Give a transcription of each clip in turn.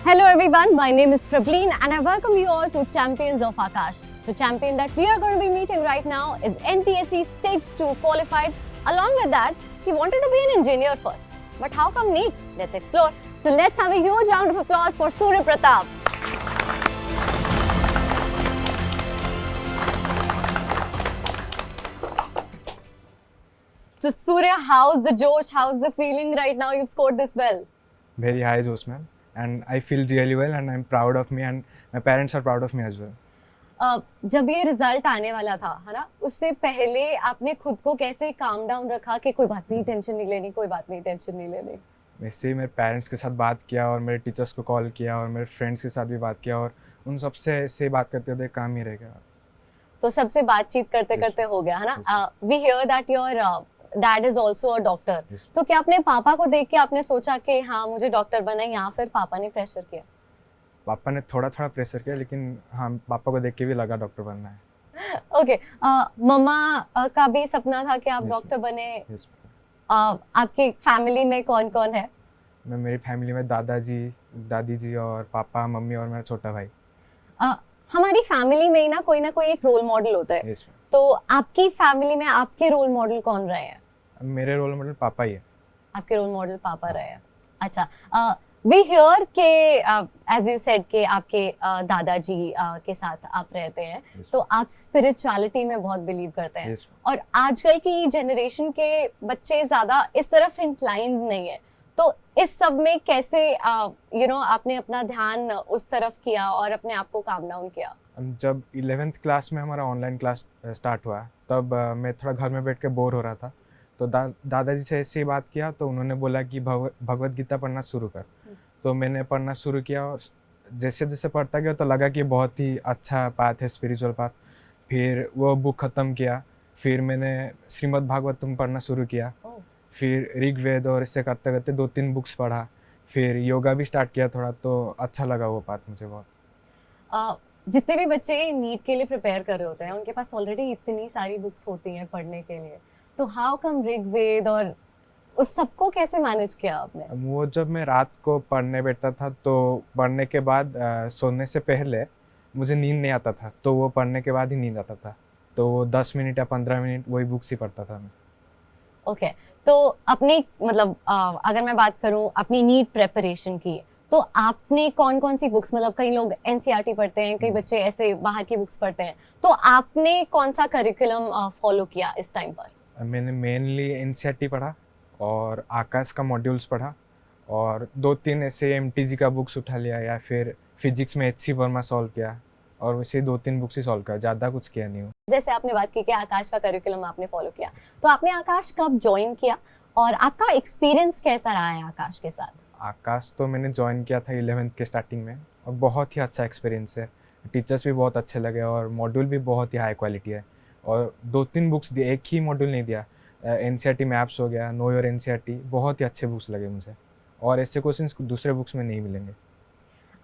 Hello everyone, my name is Prableen and I welcome you all to Champions of Akash. So champion that we are going to be meeting right now is NTSE Stage 2 qualified. Along with that, he wanted to be an engineer first. But how come NEET? Let's explore. So let's have a huge round of applause for Surya Pratap. So Surya, how's the Josh? How's the feeling right now? You've scored this well. Very high Josh, ma'am. And I feel really well and I'm proud of me and my parents are proud of me as well. जब ये result आने वाला था, है ना, उससे पहले आपने खुद को कैसे काम डाउन रखा कि कोई बात नहीं, टेंशन नहीं लेनी, कोई बात नहीं, टेंशन नहीं लेनी? वैसे ही मेरे पेरेंट्स के साथ बात किया और मेरे टीचर्स को कॉल किया और मेरे फ्रेंड्स के साथ भी बात किया और उन सबसे ऐसे बात करते हुए काम ही रह गया. तो सबसे बातचीत करते करते हो गया, है ना? We hear that your dad is also a doctor. तो क्या अपने पापा को देख के आपने सोचा कि हाँ मुझे डॉक्टर बनना है, या फिर पापा ने प्रेशर किया? पापा ने थोड़ा थोड़ा प्रेशर किया, लेकिन हाँ पापा को देख के भी लगा डॉक्टर बनना है. ओके, मम्मा का भी सपना था कि आप डॉक्टर बने. आपके फैमिली में कौन कौन है? मेरी फैमिली में दादाजी, दादी जी और पापा, मम्मी और मेरा छोटा भाई. हमारी फैमिली में ही ना कोई एक रोल मॉडल होता है. तो आपकी फैमिली में आपके रोल मॉडल कौन रहे हैं? मेरे रोल मॉडल पापा ही है. आपके रोल मॉडल पापा रहे हैं. अच्छा, वी हियर के एज यू सेड कि आपके दादाजी के साथ आप रहते हैं, तो आप स्पिरिचुअलिटी में बहुत बिलीव करते हैं. और आजकल की जनरेशन के बच्चे ज्यादा इस तरफ इंक्लाइंड नहीं है. तो इस सब में कैसे आपने अपना ध्यान उस तरफ किया और अपने आप को काम डाउन किया? जब 11th क्लास में हमारा ऑनलाइन क्लास स्टार्ट हुआ तब मैं थोड़ा घर में बैठ के बोर हो रहा था. तो दादाजी से ऐसे ही बात किया तो उन्होंने बोला कि भगवत गीता पढ़ना शुरू कर. तो मैंने पढ़ना शुरू किया और जैसे जैसे पढ़ता गया तो लगा कि बहुत ही अच्छा पाथ है, स्पिरिचुअल पाथ. फिर वो बुक ख़त्म किया. फिर मैंने श्रीमद् भागवतम पढ़ना शुरू किया. फिर ऋग्वेद और इससे करते करते 2-3 बुक्स पढ़ा. फिर योगा भी स्टार्ट किया थोड़ा, तो अच्छा लगा वो पाथ मुझे बहुत. जितने भी बच्चे नीट के लिए प्रिपेयर कर रहे होते हैं उनके पास ऑलरेडी इतनी सारी बुक्स होती हैं पढ़ने के लिए, तो हाउ कम ऋग्वेद और उस सबको कैसे मैनेज किया आपने? वो जब मैं रात को पढ़ने बैठता था तो पढ़ने के बाद सोने से पहले मुझे नींद नहीं आता था, तो वो पढ़ने के बाद ही नींद आता था. तो वो 10 मिनट या 15 मिनट वही बुक्स ही पढ़ता था मैं. ओके, तो अपनी मतलब अगर मैं बात करूं अपनी नीट प्रेपरेशन की, तो आपने कौन कौन सी बुक्स, मतलब कई लोग एनसीईआरटी पढ़ते हैं, कई बच्चे ऐसे बाहर की बुक्स पढ़ते हैं, तो आपने कौन सा करिकुलम फॉलो किया इस टाइम पर? मैंने मेनली एनसीईआरटी पढ़ा और आकाश का मॉड्यूल्स पढ़ा और 2-3 ऐसे एमटीजी का बुक्स उठा लिया या फिर फिजिक्स में एचसी वर्मा सॉल्व किया और वैसे 2-3 बुक्स ही सॉल्व किया, ज़्यादा कुछ किया नहीं हूँ. जैसे आपने बात की कि आकाश का करिकुलम आपने फॉलो किया, तो आपने आकाश कब ज्वाइन किया और आपका एक्सपीरियंस कैसा रहा है आकाश के साथ? आकाश तो मैंने ज्वाइन किया था 11th के स्टार्टिंग में और बहुत ही अच्छा एक्सपीरियंस है. टीचर्स भी बहुत अच्छे लगे और मॉड्यूल भी बहुत ही हाई क्वालिटी है. और 2-3 बुक्स दिए, एक ही मॉड्यूल नहीं दिया. एनसीईआरटी मैप्स हो गया, नो योर एनसीईआरटी, बहुत ही अच्छे बुक्स लगे मुझे और ऐसे क्वेश्चंस दूसरे बुक्स में नहीं मिलेंगे.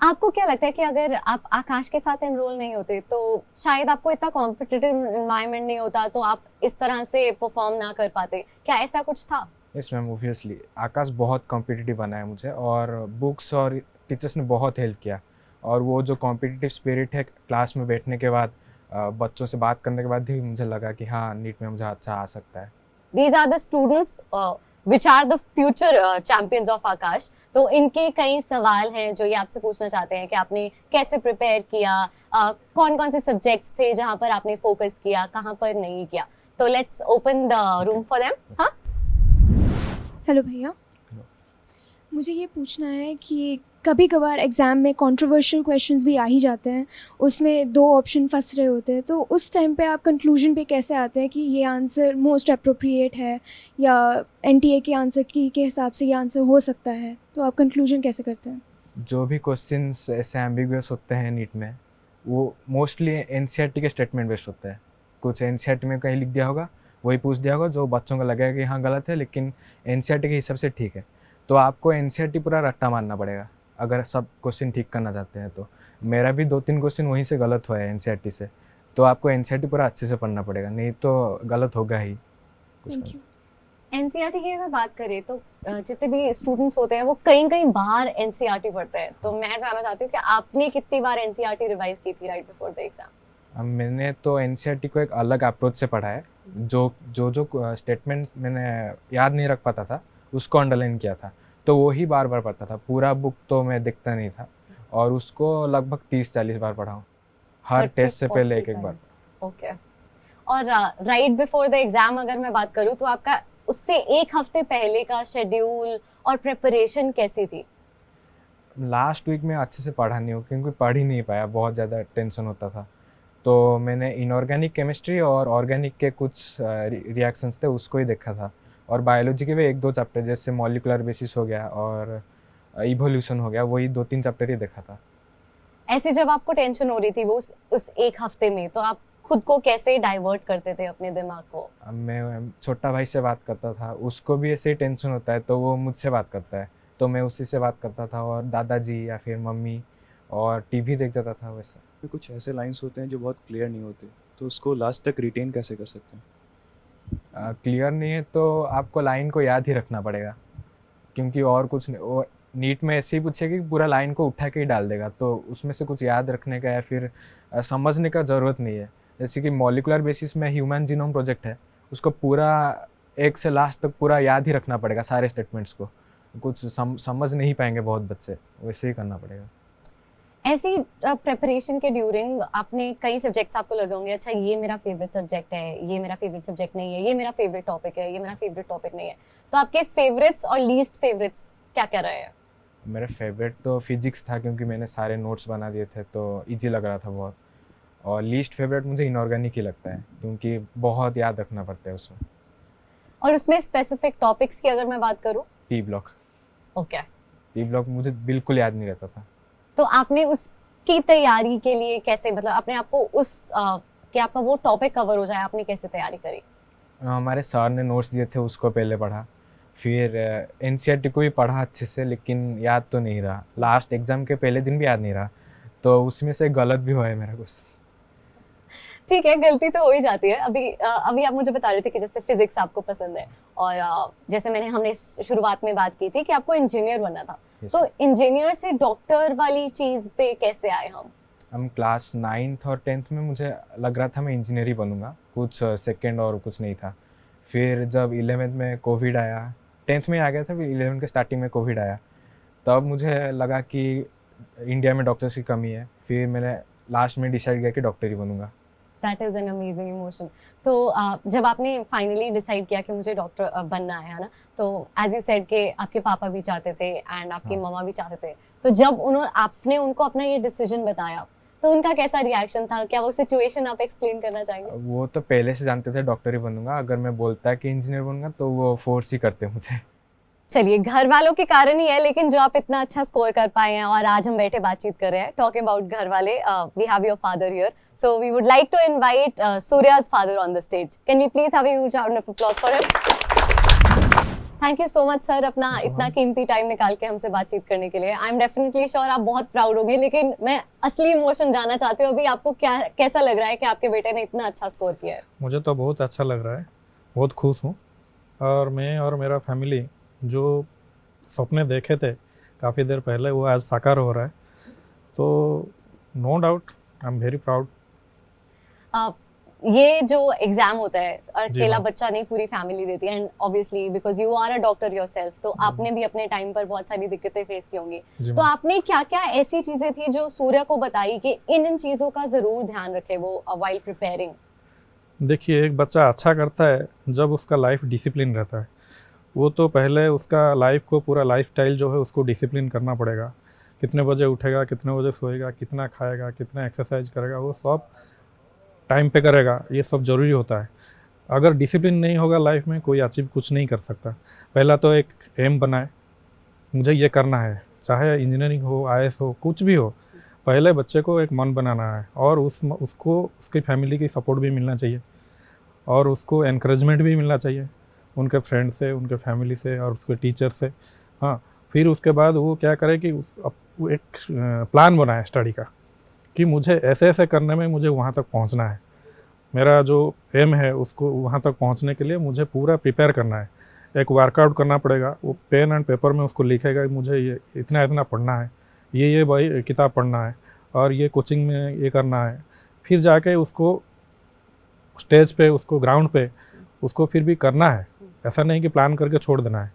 आपको क्या लगता है कि अगर आप आकाश के साथ एनरोल नहीं होते तो शायद आपको इतना कॉम्पिटिटिव एनवायरनमेंट नहीं होता, तो आप इस तरह से परफॉर्म ना कर पाते? क्या ऐसा कुछ था? यस मैम, ऑब्वियसली आकाश बहुत कॉम्पिटिटिव बनाया मुझे और बुक्स और टीचर्स ने बहुत हेल्प किया. और वो जो कॉम्पिटिटिव स्पिरिट है क्लास में बैठने के बाद, बच्चों से बात करने के बाद भी मुझे लगा कि हाँ नीट में मुझे अच्छा आ सकता है. These are the students which are the future champions of Akash. तो इनके कई सवाल हैं जो ये आपसे पूछना चाहते हैं कि आपने कैसे प्रिपेयर किया, कौन कौन से सब्जेक्ट्स थे जहाँ पर आपने फोकस किया, कहाँ पर नहीं किया. तो let's open the room for them. हाँ, हेलो भैया, मुझे ये पूछना है कि कभी कभार एग्ज़ाम में कंट्रोवर्शियल क्वेश्चंस भी आ ही जाते हैं, उसमें 2 ऑप्शन फंस रहे होते हैं, तो उस टाइम पे आप कंक्लूजन पे कैसे आते हैं कि ये आंसर मोस्ट अप्रोप्रिएट है या एनटीए के आंसर की के हिसाब से ये आंसर हो सकता है, तो आप कंक्लूजन कैसे करते हैं? जो भी क्वेश्चंस ऐसे एम्बिगुअस होते हैं नीट में, वो मोस्टली एनसीईआरटी के स्टेटमेंट बेस्ड होते हैं. कुछ एनसीईआरटी में कहीं लिख दिया होगा, वही पूछ दिया होगा जो बच्चों को लगेगा कि हाँ गलत है, लेकिन एनसीईआरटी के हिसाब से ठीक है. तो आपको एनसीईआरटी पूरा रट्टा मारना पड़ेगा अगर सब क्वेश्चन ठीक करना चाहते हैं. तो मेरा भी 2-3 क्वेश्चन वहीं से गलत हुआ है एनसीईआरटी से, तो आपको एनसीईआरटी पूरा अच्छे से पढ़ना पड़ेगा, नहीं तो गलत होगा ही. Thank you. एनसीईआरटी की अगर बात करें तो जितने भी स्टूडेंट्स होते हैं वो कई कई बार एनसीईआरटी पढ़ते हैं, तो मैं जानना चाहती हूँ कि आपने कितनी बार एनसीईआरटी रिवाइज की थी राइट बिफोर द एग्जाम? मैंने तो एनसीईआरटी को एक अलग अप्रोच से पढ़ा है। जो स्टेटमेंट मैंने याद नहीं रख पाता था उसको अंडरलाइन किया था, तो वो ही बार बार पढ़ता था। पूरा बुक तो मैं देखता नहीं था, और उसको लगभग 30-40 बार पढ़ा हूँ, हर टेस्ट से पहले एक बार। ओके। और राइट बिफोर द एग्जाम अगर मैं बात करूँ तो आपका उससे एक हफ्ते पहले का शेड्यूल और प्रिपरेशन कैसी थी? लास्ट वीक में अच्छे से पढ़ा नहीं हूँ, क्योंकि पढ़ ही नहीं पाया, बहुत ज़्यादा टेंशन होता था। तो मैंने इनऑर्गेनिक केमिस्ट्री और ऑर्गेनिक के कुछ रिएक्शंस थे उसको ही देखा था, और बायोलॉजी के भी 1-2 चैप्टर जैसे मॉलिकुलर बेसिस हो गया और इवोल्यूशन हो गया, वही 2-3 चैप्टर ही देखा था। ऐसे जब आपको टेंशन हो रही थी वो उस एक हफ्ते में, तो आप खुद को कैसे डाइवर्ट करते थे अपने दिमाग को? अब मैं छोटा भाई से बात करता था, उसको भी ऐसे ही टेंशन होता है तो वो मुझसे बात करता है, तो मैं उसी से बात करता था, और दादाजी या फिर मम्मी, और टीवी देख देता था। वैसे कुछ ऐसे लाइंस होते हैं जो बहुत क्लियर नहीं होते, तो उसको लास्ट तक रिटेन कैसे कर सकते हैं? क्लियर नहीं है तो आपको लाइन को याद ही रखना पड़ेगा, क्योंकि और कुछ नहीं। वो नीट में ऐसे ही पूछेगी कि पूरा लाइन को उठा के ही डाल देगा, तो उसमें से कुछ याद रखने का या फिर समझने का ज़रूरत नहीं है। जैसे कि मॉलिकुलर बेसिस में ह्यूमन जीनोम प्रोजेक्ट है, उसको पूरा एक से लास्ट तक पूरा याद ही रखना पड़ेगा, सारे स्टेटमेंट्स को। कुछ समझ नहीं पाएंगे बहुत बच्चे, वैसे ही करना पड़ेगा। ऐसी प्रिपरेशन के ड्यूरिंग आपने कई सब्जेक्ट्स आपको लगे होंगे, अच्छा ये मेरा फेवरेट सब्जेक्ट है, ये मेरा फेवरेट सब्जेक्ट नहीं है, ये मेरा फेवरेट टॉपिक है, ये मेरा फेवरेट टॉपिक नहीं है, तो आपके फेवरेट्स और लीस्ट फेवरेट्स क्या क्या रहे हैं? मेरा फेवरेट तो फिजिक्स था, क्योंकि मैंने सारे नोट्स बना दिए थे तो इजी लग रहा था बहुत। और लीस्ट फेवरेट मुझे इनऑर्गेनिक ही लगता है, क्योंकि बहुत याद रखना पड़ता है उसमें। और उसमें स्पेसिफिक टॉपिक्स की अगर मैं बात करूं? P block. Okay. P block मुझे बिल्कुल याद नहीं रहता था। तो आपने उसकी तैयारी के लिए कैसे, मतलब अपने आप को कि आपका वो टॉपिक कवर हो जाए, आपने कैसे तैयारी करी? हमारे सर ने नोट्स दिए थे, उसको पहले पढ़ा, फिर एनसीईआरटी को भी पढ़ा अच्छे से, लेकिन याद तो नहीं रहा। लास्ट एग्ज़ाम के पहले दिन भी याद नहीं रहा, तो उसमें से गलत भी हुआ है मेरा कुछ। ठीक है, गलती तो हो ही जाती है। अभी आप मुझे बता रहे थे कि जैसे फिजिक्स आपको पसंद है, और जैसे हमने शुरुआत में बात की थी कि आपको इंजीनियर बनना था, तो इंजीनियर से डॉक्टर वाली चीज़ पे कैसे आए हम क्लास 9th और 10th में मुझे लग रहा था मैं इंजीनियर ही बनूंगा, कुछ सेकंड और कुछ नहीं था। फिर जब 11th में कोविड आया, 10th में आ गया था, फिर 11th के स्टार्टिंग में कोविड आया, तब मुझे लगा कि इंडिया में डॉक्टर्स की कमी है। फिर मैंने लास्ट में डिसाइड किया कि डॉक्टर ही बनूंगा। That is an amazing emotion. तो जब आपने फाइनली डिसाइड किया कि मुझे डॉक्टर बनना है ना, तो एज यू सेड कि आपके पापा भी चाहते थे एंड आपकी मम्मा भी चाहते थे, तो जब आपने उनको अपना ये डिसीजन बताया तो उनका कैसा रिएक्शन था? क्या वो सिचुएशन आप एक्सप्लेन करना चाहेंगे? वो तो पहले से जानते थे डॉक्टर ही बनूंगा, अगर मैं बोलता कि इंजीनियर बनूंगा तो वो फोर्स ही करते मुझे। चलिए, घर वालों के कारण ही है, लेकिन जो आप इतना अच्छा स्कोर कर पाए हैं और आज हम बैठे बातचीत कर रहे हैं, टॉकिंग अबाउट घर वाले, we have your father here, so we would like to invite सूर्या's father on the stage. Can we please have a huge round of applause for him? Thank you so much sir, अपना इतना कीमती time निकाल के हमसे बातचीत करने के लिए। आई एम डेफिनेटली श्योर आप बहुत प्राउड होंगे, लेकिन मैं असली इमोशन जानना चाहती हूँ, अभी आपको कैसा लग रहा है कि आपके बेटे ने इतना अच्छा स्कोर किया है? मुझे तो बहुत अच्छा लग रहा है, बहुत खुश हूँ, और मैं और मेरा फैमिली जो सपने देखे थे काफ़ी देर पहले वो आज साकार हो रहा है, तो no doubt I am very proud. ये जो एग्जाम होता है अकेला हाँ। बच्चा नहीं, पूरी फैमिली देती है, and obviously because you are a doctor yourself, तो आपने भी अपने टाइम पर बहुत सारी दिक्कतें फेस की होंगी, तो आपने क्या क्या ऐसी चीजें थी जो सूर्य को बताई कि इन चीजों का जरूर ध्यान रखे वो व्हाइल प्रिपेयरिंग? देखिए, एक बच्चा अच्छा करता है जब उसका लाइफ डिसिप्लिन रहता है। वो तो पहले उसका लाइफ को, पूरा लाइफस्टाइल जो है उसको डिसिप्लिन करना पड़ेगा। कितने बजे उठेगा, कितने बजे सोएगा, कितना खाएगा, कितना एक्सरसाइज करेगा, वो सब टाइम पे करेगा, ये सब ज़रूरी होता है। अगर डिसिप्लिन नहीं होगा लाइफ में, कोई अचीव कुछ नहीं कर सकता। पहला तो एक एम बनाए, मुझे ये करना है, चाहे इंजीनियरिंग हो, IAS हो, कुछ भी हो, पहले बच्चे को एक मन बनाना है, और उसको उसकी फैमिली की सपोर्ट भी मिलना चाहिए, और उसको एनकरेजमेंट भी मिलना चाहिए उनके फ्रेंड से, उनके फैमिली से, और उसके टीचर से। हाँ, फिर उसके बाद वो क्या करे कि वो एक प्लान बनाए स्टडी का, कि मुझे ऐसे ऐसे करने में मुझे वहाँ तक पहुँचना है, मेरा जो एम है उसको वहाँ तक पहुँचने के लिए मुझे पूरा प्रिपेयर करना है। एक वर्कआउट करना पड़ेगा। वो पेन एंड पेपर में उसको लिखेगा कि मुझे ये इतना इतना पढ़ना है, ये भाई किताब पढ़ना है और ये कोचिंग में ये करना है। फिर जाके उसको स्टेज पे, उसको ग्राउंड पे उसको फिर भी करना है। ऐसा नहीं कि प्लान करके छोड़ देना है।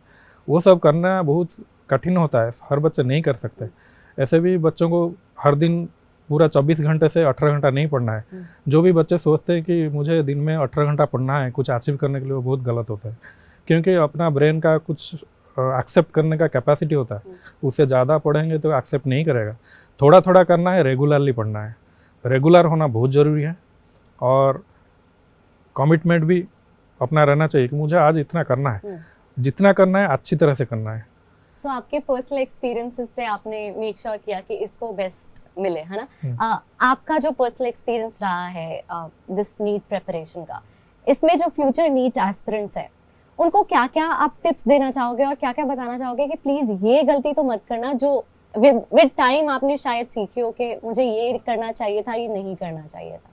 वो सब करना बहुत कठिन होता है, हर बच्चे नहीं कर सकते। ऐसे भी बच्चों को हर दिन पूरा 24 घंटे से 18 घंटा नहीं पढ़ना है। जो भी बच्चे सोचते हैं कि मुझे दिन में 18 घंटा पढ़ना है कुछ अचीव करने के लिए, वो बहुत गलत होता है। क्योंकि अपना ब्रेन का कुछ एक्सेप्ट करने का कैपेसिटी होता है, उससे ज़्यादा पढ़ेंगे तो एक्सेप्ट नहीं करेगा। थोड़ा थोड़ा करना है, रेगुलरली पढ़ना है। रेगुलर होना बहुत ज़रूरी है और कमिटमेंट भी अपना रहना चाहिए कि मुझे आज इतना करना है, जितना करना है अच्छी तरह से करना है। सो आपके पर्सनल एक्सपीरियंसेस से आपने मेक श्योर किया कि इसको बेस्ट मिले, है ना? आपका जो पर्सनल एक्सपीरियंस रहा है दिस नीट प्रिपरेशन का, इसमें जो फ्यूचर नीट एस्पिरेंट्स है उनको क्या क्या आप टिप्स देना चाहोगे और क्या क्या बताना चाहोगे कि प्लीज़ ये गलती तो मत करना जो विद टाइम आपने शायद सीखी हो कि मुझे ये करना चाहिए था, ये नहीं करना चाहिए था?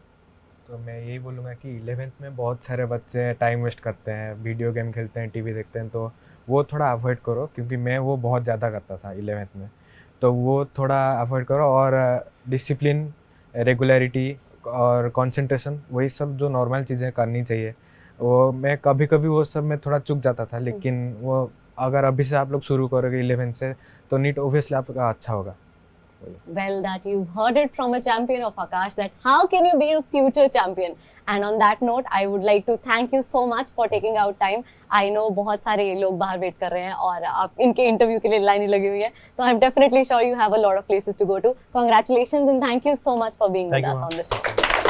तो मैं यही बोलूँगा कि 11th में बहुत सारे बच्चे टाइम वेस्ट करते हैं, वीडियो गेम खेलते हैं, टीवी देखते हैं, तो वो थोड़ा अवॉइड करो। क्योंकि मैं वो बहुत ज़्यादा करता था 11th में, तो वो थोड़ा अवॉइड करो। और डिसिप्लिन, रेगुलरिटी और कंसंट्रेशन, वही सब जो नॉर्मल चीज़ें करनी चाहिए। वो मैं कभी कभी वो सब में थोड़ा चूक जाता था, लेकिन वो अगर अभी से आप लोग शुरू करोगे 11th से तो नीट ऑब्वियसली आपका अच्छा होगा। Well, that you've heard it from a champion of Akash, that how can you be a future champion? And on that note, I would like to thank you so much for taking out time. I know बहुत सारे लोग बाहर wait कर रहे हैं और आप इनके इंटरव्यू के लिए लाइन लगी हुई है, तो I'm definitely sure you have a lot of places to go to. Congratulations and thank you so much for being with us on this show.